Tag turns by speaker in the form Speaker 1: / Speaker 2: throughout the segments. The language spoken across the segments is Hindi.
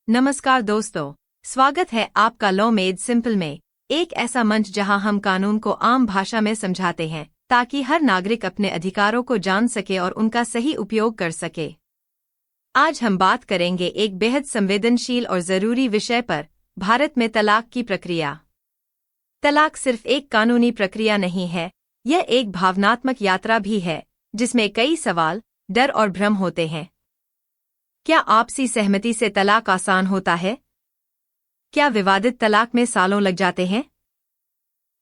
Speaker 1: नमस्कार दोस्तों, स्वागत है आपका लॉ मेड सिंपल में, एक ऐसा मंच जहां हम कानून को आम भाषा में समझाते हैं ताकि हर नागरिक अपने अधिकारों को जान सके और उनका सही उपयोग कर सके। आज हम बात करेंगे एक बेहद संवेदनशील और जरूरी विषय पर, भारत में तलाक की प्रक्रिया। तलाक सिर्फ एक कानूनी प्रक्रिया नहीं है, यह एक भावनात्मक यात्रा भी है जिसमें कई सवाल, डर और भ्रम होते हैं। क्या आपसी सहमति से तलाक आसान होता है? क्या विवादित तलाक में सालों लग जाते हैं?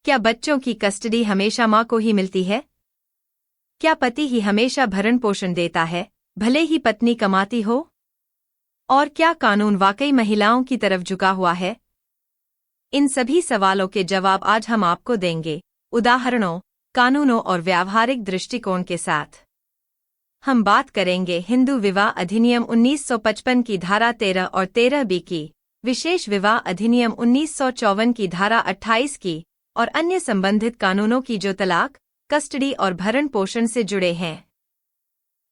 Speaker 1: क्या बच्चों की कस्टडी हमेशा मां को ही मिलती है? क्या पति ही हमेशा भरण पोषण देता है, भले ही पत्नी कमाती हो? और क्या कानून वाकई महिलाओं की तरफ झुका हुआ है? इन सभी सवालों के जवाब आज हम आपको देंगे, उदाहरणों, कानूनों और व्यावहारिक दृष्टिकोण के साथ। हम बात करेंगे हिंदू विवाह अधिनियम 1955 की धारा 13 और 13B की, विशेष विवाह अधिनियम 1954 की धारा 28 की और अन्य संबंधित कानूनों की जो तलाक, कस्टडी और भरण पोषण से जुड़े हैं।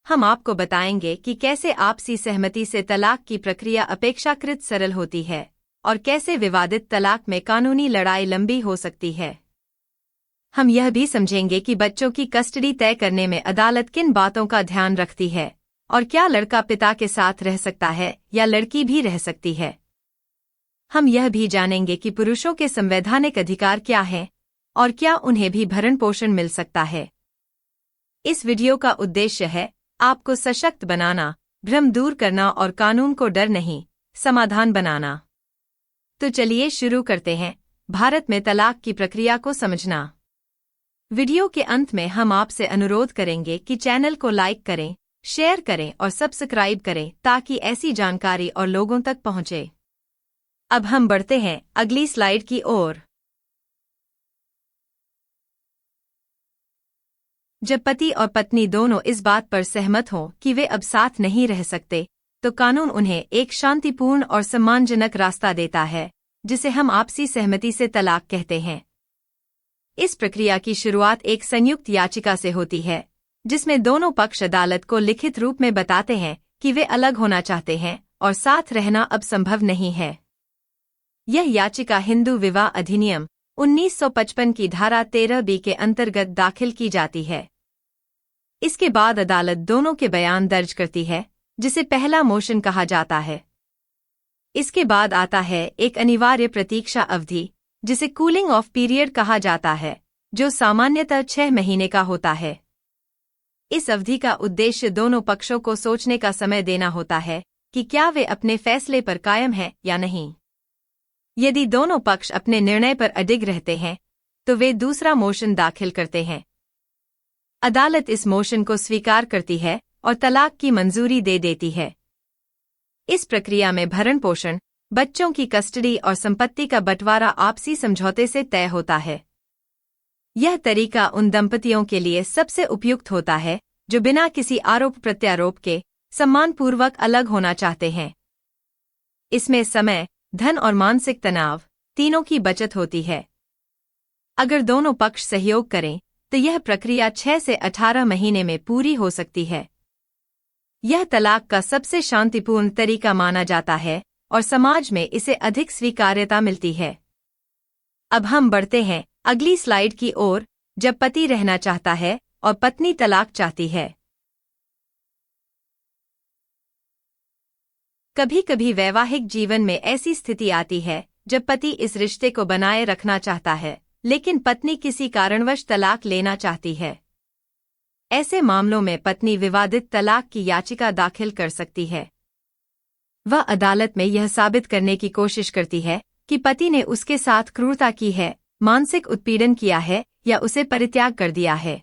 Speaker 1: हम आपको बताएंगे कि कैसे आपसी सहमति से तलाक की प्रक्रिया अपेक्षाकृत सरल होती है और कैसे विवादित तलाक में कानूनी लड़ाई लंबी हो सकती है। हम यह भी समझेंगे कि बच्चों की कस्टडी तय करने में अदालत किन बातों का ध्यान रखती है और क्या लड़का पिता के साथ रह सकता है या लड़की भी रह सकती है। हम यह भी जानेंगे कि पुरुषों के संवैधानिक अधिकार क्या हैं और क्या उन्हें भी भरण पोषण मिल सकता है। इस वीडियो का उद्देश्य है आपको सशक्त बनाना, भ्रम दूर करना और कानून को डर नहीं, समाधान बनाना। तो चलिए शुरू करते हैं, भारत में तलाक की प्रक्रिया को समझना। वीडियो के अंत में हम आपसे अनुरोध करेंगे कि चैनल को लाइक करें, शेयर करें और सब्सक्राइब करें ताकि ऐसी जानकारी और लोगों तक पहुंचे। अब हम बढ़ते हैं अगली स्लाइड की ओर। जब पति और पत्नी दोनों इस बात पर सहमत हों कि वे अब साथ नहीं रह सकते, तो कानून उन्हें एक शांतिपूर्ण और सम्मानजनक रास्ता देता है, जिसे हम आपसी सहमति से तलाक कहते हैं। इस प्रक्रिया की शुरुआत एक संयुक्त याचिका से होती है, जिसमें दोनों पक्ष अदालत को लिखित रूप में बताते हैं कि वे अलग होना चाहते हैं और साथ रहना अब संभव नहीं है। यह याचिका हिंदू विवाह अधिनियम 1955 की धारा 13B के अंतर्गत दाखिल की जाती है। इसके बाद अदालत दोनों के बयान दर्ज करती है, जिसे पहला मोशन कहा जाता है। इसके बाद आता है एक अनिवार्य प्रतीक्षा अवधि, जिसे कूलिंग ऑफ पीरियड कहा जाता है, जो सामान्यतः 6 महीने का होता है। इस अवधि का उद्देश्य दोनों पक्षों को सोचने का समय देना होता है कि क्या वे अपने फैसले पर कायम हैं या नहीं। यदि दोनों पक्ष अपने निर्णय पर अडिग रहते हैं, तो वे दूसरा मोशन दाखिल करते हैं। अदालत इस मोशन को स्वीकार करती है और तलाक की मंजूरी दे देती है। इस प्रक्रिया में भरण पोषण, बच्चों की कस्टडी और संपत्ति का बंटवारा आपसी समझौते से तय होता है। यह तरीका उन दंपतियों के लिए सबसे उपयुक्त होता है जो बिना किसी आरोप प्रत्यारोप के सम्मानपूर्वक अलग होना चाहते हैं। इसमें समय, धन और मानसिक तनाव तीनों की बचत होती है। अगर दोनों पक्ष सहयोग करें तो यह प्रक्रिया 6 से 18 महीने में पूरी हो सकती है। यह तलाक का सबसे शांतिपूर्ण तरीका माना जाता है और समाज में इसे अधिक स्वीकार्यता मिलती है। अब हम बढ़ते हैं अगली स्लाइड की ओर, जब पति रहना चाहता है और पत्नी तलाक चाहती है। कभी कभी वैवाहिक जीवन में ऐसी स्थिति आती है जब पति इस रिश्ते को बनाए रखना चाहता है, लेकिन पत्नी किसी कारणवश तलाक लेना चाहती है। ऐसे मामलों में पत्नी विवादित तलाक की याचिका दाखिल कर सकती है। वह अदालत में यह साबित करने की कोशिश करती है कि पति ने उसके साथ क्रूरता की है, मानसिक उत्पीड़न किया है या उसे परित्याग कर दिया है।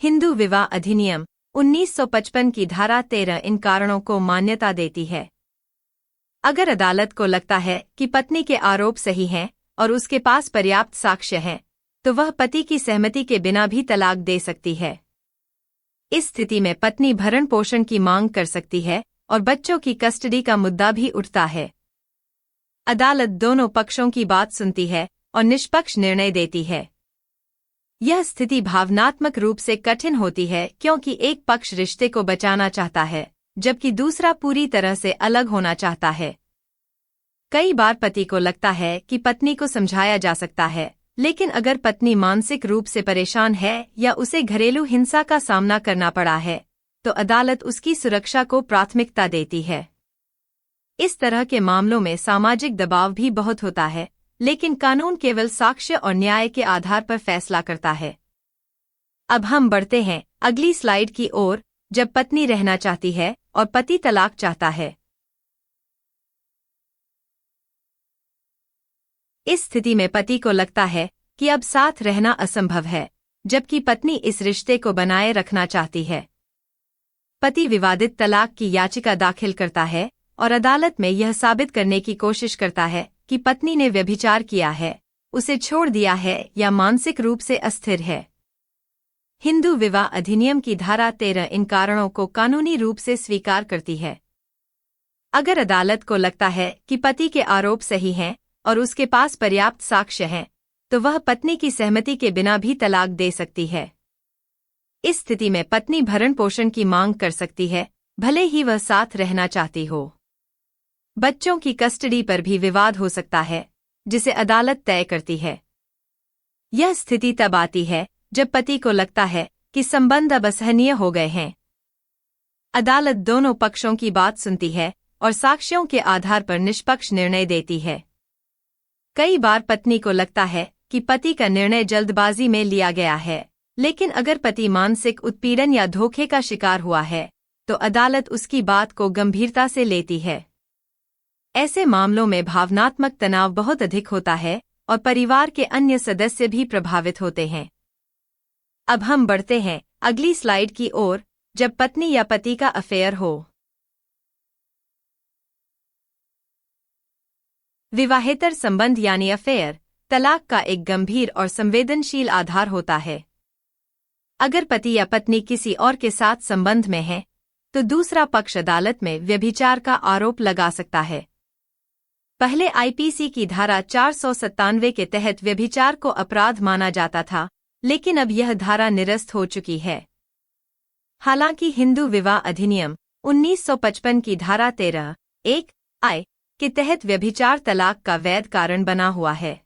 Speaker 1: हिंदू विवाह अधिनियम 1955 की धारा 13 इन कारणों को मान्यता देती है। अगर अदालत को लगता है कि पत्नी के आरोप सही हैं और उसके पास पर्याप्त साक्ष्य हैं, तो वह पति की सहमति के बिना भी तलाक दे सकती है। इस स्थिति में पत्नी भरण पोषण की मांग कर सकती है और बच्चों की कस्टडी का मुद्दा भी उठता है। अदालत दोनों पक्षों की बात सुनती है और निष्पक्ष निर्णय देती है। यह स्थिति भावनात्मक रूप से कठिन होती है क्योंकि एक पक्ष रिश्ते को बचाना चाहता है, जबकि दूसरा पूरी तरह से अलग होना चाहता है कई बार पति को लगता है कि पत्नी को समझाया जा सकता है, लेकिन अगर पत्नी मानसिक रूप से परेशान है या उसे घरेलू हिंसा का सामना करना पड़ा है, तो अदालत उसकी सुरक्षा को प्राथमिकता देती है। इस तरह के मामलों में सामाजिक दबाव भी बहुत होता है, लेकिन कानून केवल साक्ष्य और न्याय के आधार पर फैसला करता है। अब हम बढ़ते हैं अगली स्लाइड की ओर, जब पत्नी रहना चाहती है और पति तलाक चाहता है। इस स्थिति में पति को लगता है कि अब साथ रहना असंभव है, जबकि पत्नी इस रिश्ते को बनाए रखना चाहती है। पति विवादित तलाक की याचिका दाखिल करता है और अदालत में यह साबित करने की कोशिश करता है कि पत्नी ने व्यभिचार किया है, उसे छोड़ दिया है या मानसिक रूप से अस्थिर है। हिंदू विवाह अधिनियम की धारा 13 इन कारणों को कानूनी रूप से स्वीकार करती है। अगर अदालत को लगता है कि पति के आरोप सही हैं और उसके पास पर्याप्त साक्ष्य हैं, तो वह पत्नी की सहमति के बिना भी तलाक दे सकती है। इस स्थिति में पत्नी भरण पोषण की मांग कर सकती है, भले ही वह साथ रहना चाहती हो। बच्चों की कस्टडी पर भी विवाद हो सकता है, जिसे अदालत तय करती है। यह स्थिति तब आती है जब पति को लगता है कि संबंध अब असहनीय हो गए हैं। अदालत दोनों पक्षों की बात सुनती है और साक्ष्यों के आधार पर निष्पक्ष निर्णय देती है। कई बार पत्नी को लगता है कि पति का निर्णय जल्दबाजी में लिया गया है, लेकिन अगर पति मानसिक उत्पीड़न या धोखे का शिकार हुआ है, तो अदालत उसकी बात को गंभीरता से लेती है। ऐसे मामलों में भावनात्मक तनाव बहुत अधिक होता है और परिवार के अन्य सदस्य भी प्रभावित होते हैं। अब हम बढ़ते हैं अगली स्लाइड की ओर, जब पत्नी या पति का अफेयर हो। विवाहेतर संबंध यानी अफेयर तलाक का एक गंभीर और संवेदनशील आधार होता है। अगर पति या पत्नी किसी और के साथ संबंध में है, तो दूसरा पक्ष अदालत में व्यभिचार का आरोप लगा सकता है। पहले आईपीसी की धारा 497 के तहत व्यभिचार को अपराध माना जाता था, लेकिन अब यह धारा निरस्त हो चुकी है। हालांकि हिंदू विवाह अधिनियम 1955 की धारा 13(1)(I) के तहत व्यभिचार तलाक का वैध कारण बना हुआ है।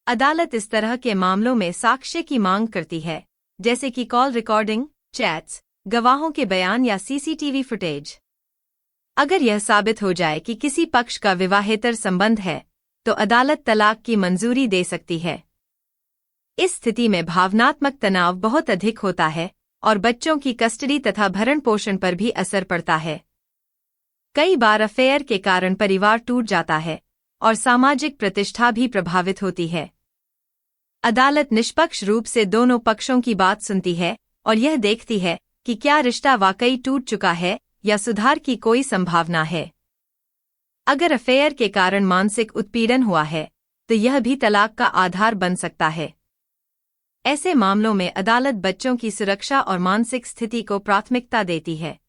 Speaker 1: अदालत इस तरह के मामलों में साक्ष्य की मांग करती है, जैसे कि कॉल रिकॉर्डिंग, चैट्स, गवाहों के बयान या सीसीटीवी फुटेज। अगर यह साबित हो जाए कि किसी पक्ष का विवाहेतर संबंध है, तो अदालत तलाक की मंजूरी दे सकती है। इस स्थिति में भावनात्मक तनाव बहुत अधिक होता है और बच्चों की कस्टडी तथा भरण पोषण पर भी असर पड़ता है। कई बार अफेयर के कारण परिवार टूट जाता है और सामाजिक प्रतिष्ठा भी प्रभावित होती है। अदालत निष्पक्ष रूप से दोनों पक्षों की बात सुनती है और यह देखती है कि क्या रिश्ता वाकई टूट चुका है या सुधार की कोई संभावना है। अगर अफेयर के कारण मानसिक उत्पीड़न हुआ है, तो यह भी तलाक का आधार बन सकता है। ऐसे मामलों में अदालत बच्चों की सुरक्षा और मानसिक स्थिति को प्राथमिकता देती है।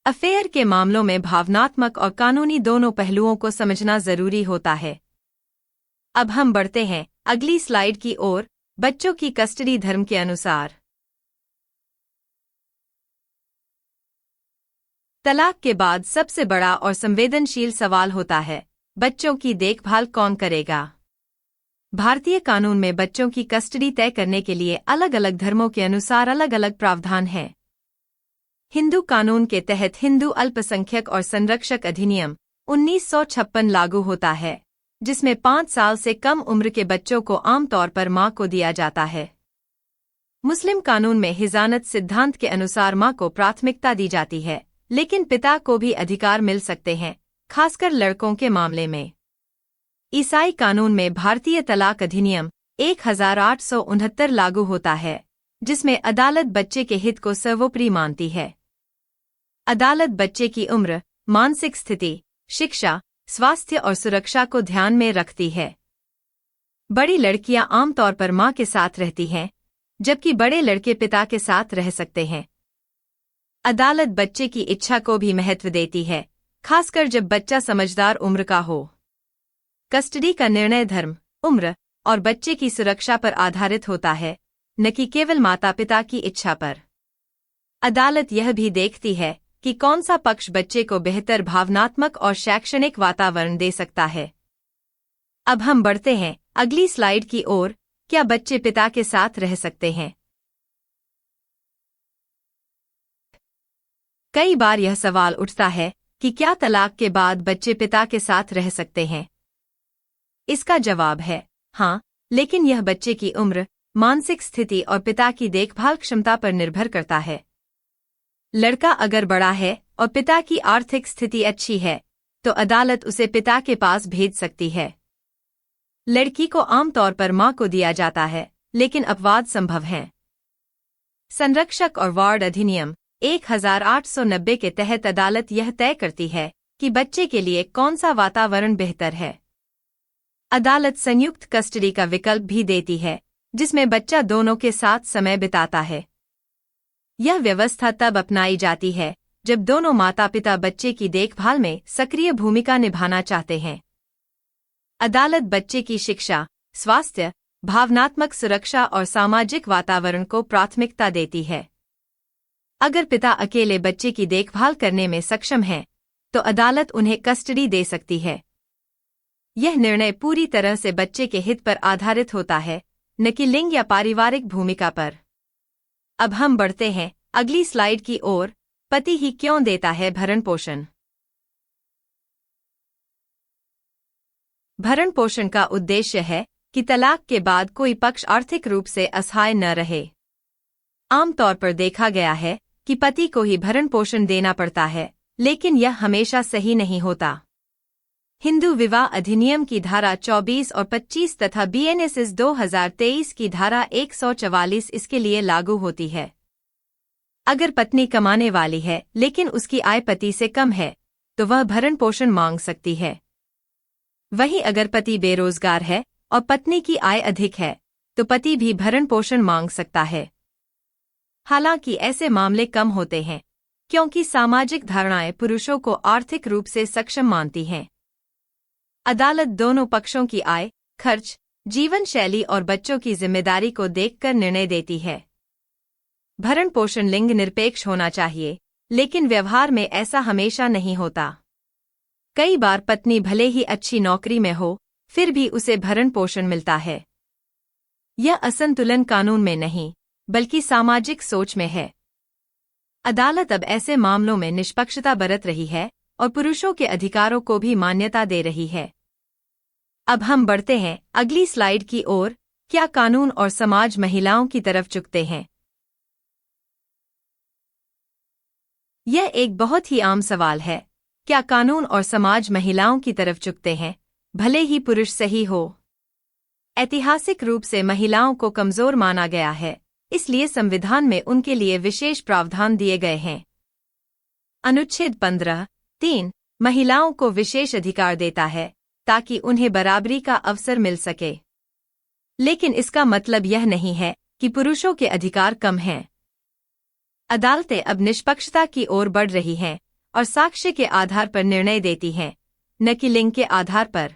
Speaker 1: अफेयर के मामलों में भावनात्मक और कानूनी दोनों पहलुओं को समझना जरूरी होता है। अब हम बढ़ते हैं अगली स्लाइड की ओर, बच्चों की कस्टडी धर्म के अनुसार। तलाक के बाद सबसे बड़ा और संवेदनशील सवाल होता है, बच्चों की देखभाल कौन करेगा। भारतीय कानून में बच्चों की कस्टडी तय करने के लिए अलग अलग धर्मों के अनुसार अलग अलग प्रावधान हैं। हिंदू कानून के तहत हिंदू अल्पसंख्यक और संरक्षक अधिनियम 1956 लागू होता है, जिसमें 5 साल से कम उम्र के बच्चों को आमतौर पर मां को दिया जाता है। मुस्लिम कानून में हिजानत सिद्धांत के अनुसार मां को प्राथमिकता दी जाती है, लेकिन पिता को भी अधिकार मिल सकते हैं, खासकर लड़कों के मामले में। ईसाई कानून में भारतीय तलाक अधिनियम 1869 लागू होता है, जिसमें अदालत बच्चे के हित को सर्वोपरि मानती है। अदालत बच्चे की उम्र, मानसिक स्थिति, शिक्षा, स्वास्थ्य और सुरक्षा को ध्यान में रखती है। बड़ी लड़कियां आमतौर पर मां के साथ रहती हैं, जबकि बड़े लड़के पिता के साथ रह सकते हैं। अदालत बच्चे की इच्छा को भी महत्व देती है, खासकर जब बच्चा समझदार उम्र का हो। कस्टडी का निर्णय धर्म, उम्र और बच्चे की सुरक्षा पर आधारित होता है, न कि केवल माता पिता की इच्छा पर। अदालत यह भी देखती है कि कौन सा पक्ष बच्चे को बेहतर भावनात्मक और शैक्षणिक वातावरण दे सकता है। अब हम बढ़ते हैं अगली स्लाइड की ओर। क्या बच्चे पिता के साथ रह सकते हैं? कई बार यह सवाल उठता है कि क्या तलाक के बाद बच्चे पिता के साथ रह सकते हैं? इसका जवाब है हाँ, लेकिन यह बच्चे की उम्र, मानसिक स्थिति और पिता की देखभाल क्षमता पर निर्भर करता है। लड़का अगर बड़ा है और पिता की आर्थिक स्थिति अच्छी है, तो अदालत उसे पिता के पास भेज सकती है। लड़की को आमतौर पर मां को दिया जाता है, लेकिन अपवाद संभव हैं। संरक्षक और वार्ड अधिनियम 1890 के तहत अदालत यह तय करती है कि बच्चे के लिए कौन सा वातावरण बेहतर है। अदालत संयुक्त कस्टडी का विकल्प भी देती है, जिसमें बच्चा दोनों के साथ समय बिताता है। यह व्यवस्था तब अपनाई जाती है जब दोनों माता-पिता बच्चे की देखभाल में सक्रिय भूमिका निभाना चाहते हैं। अदालत बच्चे की शिक्षा, स्वास्थ्य, भावनात्मक सुरक्षा और सामाजिक वातावरण को प्राथमिकता देती है। अगर पिता अकेले बच्चे की देखभाल करने में सक्षम हैं, तो अदालत उन्हें कस्टडी दे सकती है। यह निर्णय पूरी तरह से बच्चे के हित पर आधारित होता है, न कि लिंग या पारिवारिक भूमिका पर। अब हम बढ़ते हैं अगली स्लाइड की ओर। पति ही क्यों देता है भरण पोषण? भरण पोषण का उद्देश्य है कि तलाक के बाद कोई पक्ष आर्थिक रूप से असहाय न रहे। आमतौर पर देखा गया है कि पति को ही भरण पोषण देना पड़ता है, लेकिन यह हमेशा सही नहीं होता। हिंदू विवाह अधिनियम की धारा 24 और 25 तथा बीएनएस 2023 की धारा 144 इसके लिए लागू होती है। अगर पत्नी कमाने वाली है लेकिन उसकी आय पति से कम है, तो वह भरण पोषण मांग सकती है। वहीं अगर पति बेरोजगार है और पत्नी की आय अधिक है, तो पति भी भरण पोषण मांग सकता है। हालांकि ऐसे मामले कम होते हैं, क्योंकि सामाजिक धारणाएं पुरुषों को आर्थिक रूप से सक्षम मानती हैं। अदालत दोनों पक्षों की आय, खर्च, जीवन शैली और बच्चों की जिम्मेदारी को देखकर निर्णय देती है। भरण पोषण लिंग निरपेक्ष होना चाहिए, लेकिन व्यवहार में ऐसा हमेशा नहीं होता। कई बार पत्नी भले ही अच्छी नौकरी में हो, फिर भी उसे भरण पोषण मिलता है। यह असंतुलन कानून में नहीं, बल्कि सामाजिक सोच में है। अदालत अब ऐसे मामलों में निष्पक्षता बरत रही है और पुरुषों के अधिकारों को भी मान्यता दे रही है। अब हम बढ़ते हैं अगली स्लाइड की ओर। क्या कानून और समाज महिलाओं की तरफ झुकते हैं? यह एक बहुत ही आम सवाल है। क्या कानून और समाज महिलाओं की तरफ झुकते हैं, भले ही पुरुष सही हो? ऐतिहासिक रूप से महिलाओं को कमजोर माना गया है, इसलिए संविधान में उनके लिए विशेष प्रावधान दिए गए हैं। अनुच्छेद 15(3) महिलाओं को विशेष अधिकार देता है ताकि उन्हें बराबरी का अवसर मिल सके। लेकिन इसका मतलब यह नहीं है कि पुरुषों के अधिकार कम हैं। अदालतें अब निष्पक्षता की ओर बढ़ रही हैं और साक्ष्य के आधार पर निर्णय देती हैं, न कि लिंग के आधार पर।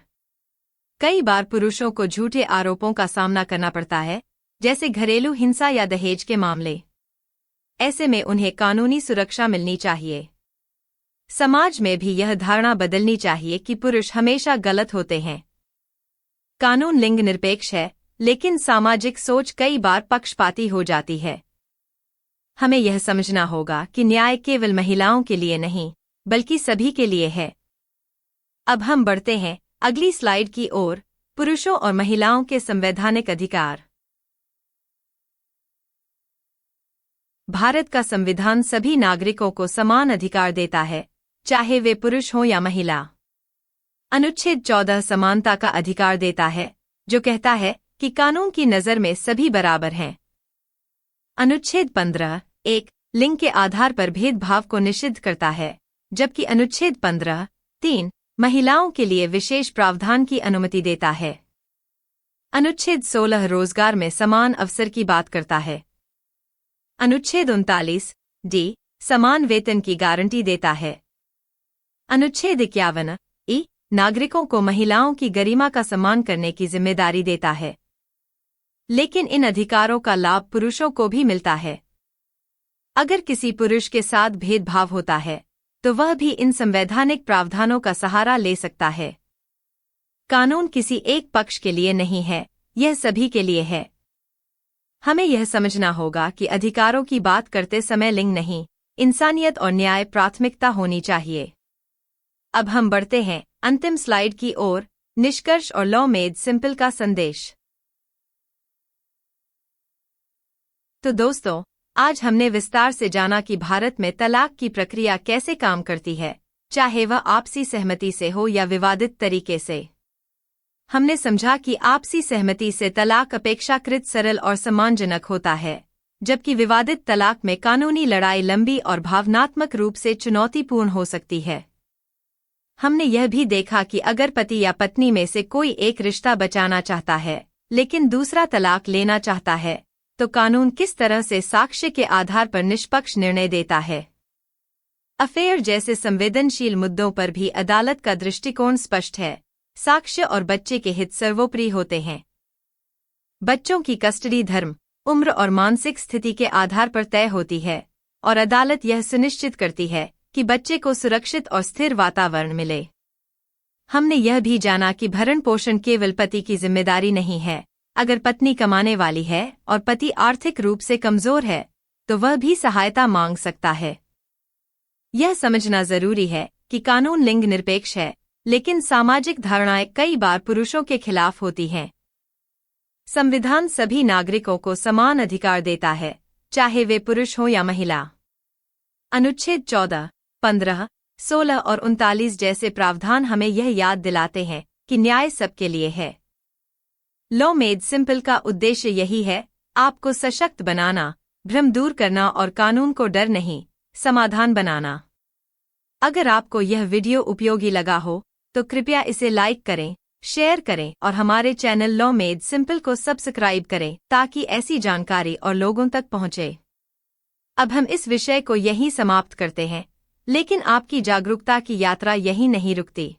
Speaker 1: कई बार पुरुषों को झूठे आरोपों का सामना करना पड़ता है, जैसे घरेलू हिंसा या दहेज के मामले। ऐसे में उन्हें कानूनी सुरक्षा मिलनी चाहिए। समाज में भी यह धारणा बदलनी चाहिए कि पुरुष हमेशा गलत होते हैं। कानून लिंग निरपेक्ष है, लेकिन सामाजिक सोच कई बार पक्षपाती हो जाती है। हमें यह समझना होगा कि न्याय केवल महिलाओं के लिए नहीं, बल्कि सभी के लिए है। अब हम बढ़ते हैं अगली स्लाइड की ओर। पुरुषों और महिलाओं के संवैधानिक अधिकार। भारत का संविधान सभी नागरिकों को समान अधिकार देता है, चाहे वे पुरुष हों या महिला। अनुच्छेद 14 समानता का अधिकार देता है, जो कहता है कि कानून की नज़र में सभी बराबर हैं। अनुच्छेद 15(1) लिंग के आधार पर भेदभाव को निषिद्ध करता है, जबकि अनुच्छेद 15(3) महिलाओं के लिए विशेष प्रावधान की अनुमति देता है। अनुच्छेद 16 रोजगार में समान अवसर की बात करता है। अनुच्छेद 39(d) समान वेतन की गारंटी देता है। अनुच्छेद 51(e) नागरिकों को महिलाओं की गरिमा का सम्मान करने की जिम्मेदारी देता है। लेकिन इन अधिकारों का लाभ पुरुषों को भी मिलता है। अगर किसी पुरुष के साथ भेदभाव होता है तो वह भी इन संवैधानिक प्रावधानों का सहारा ले सकता है। कानून किसी एक पक्ष के लिए नहीं है, यह सभी के लिए है। हमें यह समझना होगा कि अधिकारों की बात करते समय लिंग नहीं, इंसानियत और न्याय प्राथमिकता होनी चाहिए। अब हम बढ़ते हैं अंतिम स्लाइड की ओर, निष्कर्ष और लॉ मेड सिंपल का संदेश। तो दोस्तों, आज हमने विस्तार से जाना कि भारत में तलाक की प्रक्रिया कैसे काम करती है, चाहे वह आपसी सहमति से हो या विवादित तरीके से। हमने समझा कि आपसी सहमति से तलाक अपेक्षाकृत सरल और सम्मानजनक होता है, जबकि विवादित तलाक में कानूनी लड़ाई लंबी और भावनात्मक रूप से चुनौतीपूर्ण हो सकती है। हमने यह भी देखा कि अगर पति या पत्नी में से कोई एक रिश्ता बचाना चाहता है लेकिन दूसरा तलाक लेना चाहता है, तो कानून किस तरह से साक्ष्य के आधार पर निष्पक्ष निर्णय देता है। अफेयर जैसे संवेदनशील मुद्दों पर भी अदालत का दृष्टिकोण स्पष्ट है। साक्ष्य और बच्चे के हित सर्वोपरि होते हैं। बच्चों की कस्टडी धर्म, उम्र और मानसिक स्थिति के आधार पर तय होती है और अदालत यह सुनिश्चित करती है कि बच्चे को सुरक्षित और स्थिर वातावरण मिले। हमने यह भी जाना कि भरण पोषण केवल पति की जिम्मेदारी नहीं है। अगर पत्नी कमाने वाली है और पति आर्थिक रूप से कमजोर है तो वह भी सहायता मांग सकता है। यह समझना जरूरी है कि कानून लिंग निरपेक्ष है, लेकिन सामाजिक धारणाएं कई बार पुरुषों के खिलाफ होती हैं। संविधान सभी नागरिकों को समान अधिकार देता है, चाहे वे पुरुष हों या महिला। अनुच्छेद 14, 15, 16 और 39 जैसे प्रावधान हमें यह याद दिलाते हैं कि न्याय सबके लिए है। लॉ मेड सिंपल का उद्देश्य यही है, आपको सशक्त बनाना, भ्रम दूर करना और कानून को डर नहीं, समाधान बनाना। अगर आपको यह वीडियो उपयोगी लगा हो तो कृपया इसे लाइक करें, शेयर करें और हमारे चैनल लॉ मेड सिंपल को सब्सक्राइब करें ताकि ऐसी जानकारी और लोगों तक पहुंचे। अब हम इस विषय को यहीं समाप्त करते हैं, लेकिन आपकी जागरूकता की यात्रा यहीं नहीं रुकती।